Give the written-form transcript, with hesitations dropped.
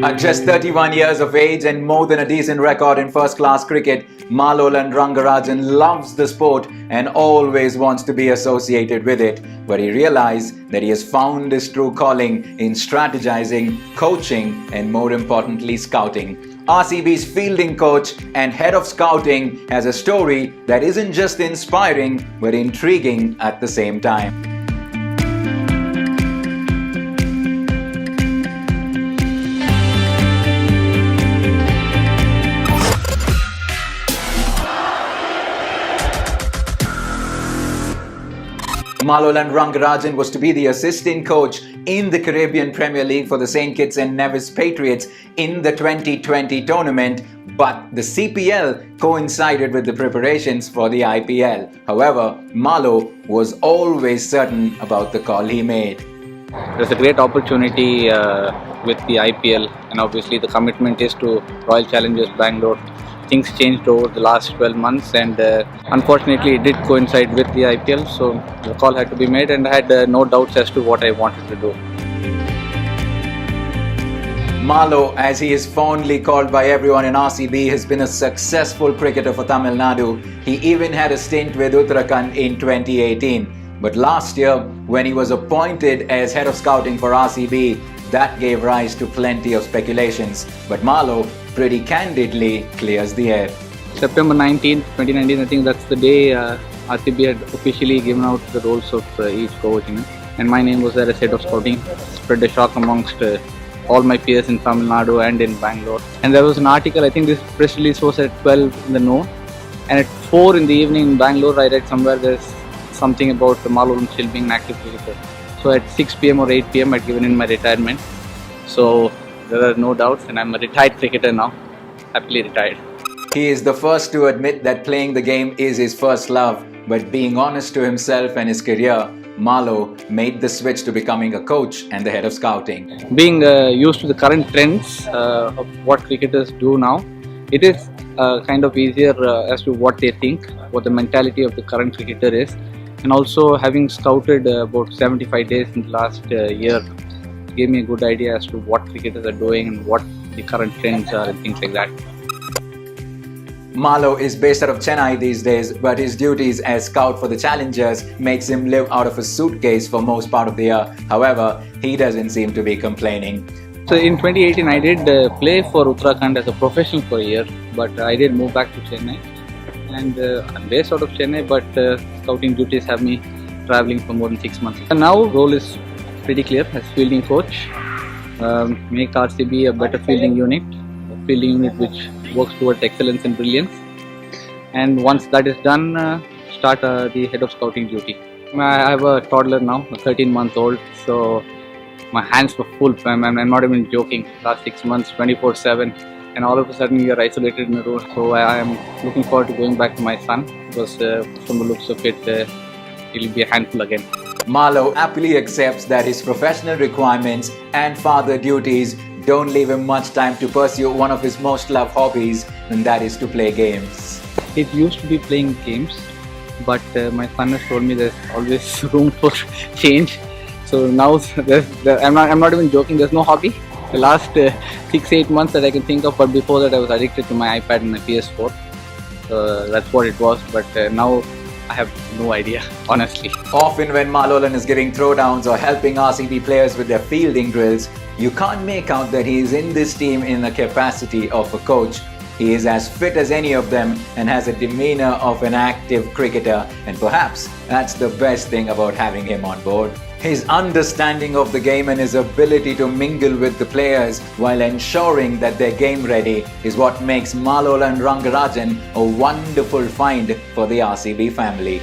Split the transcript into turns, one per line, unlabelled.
At just 31 years of age and more than a decent record in first-class cricket, malolan Rangarajan loves the sport and always wants to be associated with it. But he realized that he has found his true calling in strategizing, coaching and more importantly scouting. RCB's fielding coach and head of scouting has a story that isn't just inspiring but intriguing at the same time. Malolan Rangarajan was to be the assistant coach in the Caribbean Premier League for the St. Kitts and Nevis Patriots in the 2020 tournament, but the CPL coincided with the preparations for the IPL. However, Malo was always certain about the call he made.
There's a great opportunity with the IPL, and obviously the commitment is to Royal Challengers Bangalore. Things changed over the last 12 months and unfortunately it did coincide with the IPL, so the call had to be made and I had no doubts as to what I wanted to do.
Malo, as he is fondly called by everyone in RCB, has been a successful cricketer for Tamil Nadu. He even had a stint with Uttarakhand in 2018. But last year, when he was appointed as head of scouting for RCB, that gave rise to plenty of speculations. But Malo pretty candidly clears the air.
September 19th, 2019, I think that's the day RCB had officially given out the roles of each coach, and my name was there as head of scouting. Spread a shock amongst all my peers in Tamil Nadu and in Bangalore. And there was an article, I think this press release was at 12 in the noon, and at 4 in the evening in Bangalore I read somewhere there's something about the malolan still being an active cricketer. So at 6 PM or 8 PM I'd given in my retirement. So there are no doubts, and I'm a retired cricketer now, happily retired.
He is the first to admit that playing the game is his first love, but being honest to himself and his career, Malo made the switch to becoming a coach and the head of scouting.
Being used to the current trends of what cricketers do now, it is kind of easier as to what they think, what the mentality of the current cricketer is, and also having scouted about 75 days in the last year gave me a good idea as to what cricketers are doing and what the current trends are and things like that.
Malo is based out of Chennai these days, but his duties as scout for the Challengers makes him live out of a suitcase for most part of the year. However, he doesn't seem to be complaining.
So in 2018 I did play for Uttarakhand as a professional for a year, but I did move back to Chennai, and I'm based out of Chennai, but scouting duties have me traveling for more than 6 months. And now role is pretty clear as fielding coach. Make RCB a better fielding unit which works towards excellence and brilliance. And once that is done, start the head of scouting duty. I have a toddler now, a 13-month-old, so my hands were full. I'm not even joking. Last 6 months, 24/7, and all of a sudden you're isolated in a room. So I am looking forward to going back to my son, because from the looks of it, it'll be a handful again.
Malo happily accepts that his professional requirements and father duties don't leave him much time to pursue one of his most loved hobbies, and that is to play games.
It used to be playing games, but my son has told me there's always room for change. So now I'm not even joking, there's no hobby. The last 6-8 months that I can think of, but before that I was addicted to my iPad and my PS4. That's what it was, but now I have no idea, honestly.
Often when Malolan is giving throwdowns or helping RCB players with their fielding drills, you can't make out that he is in this team in the capacity of a coach. He is as fit as any of them and has a demeanor of an active cricketer, and perhaps that's the best thing about having him on board. His understanding of the game and his ability to mingle with the players while ensuring that they're game ready is what makes Malolan Rangarajan a wonderful find for the RCB family.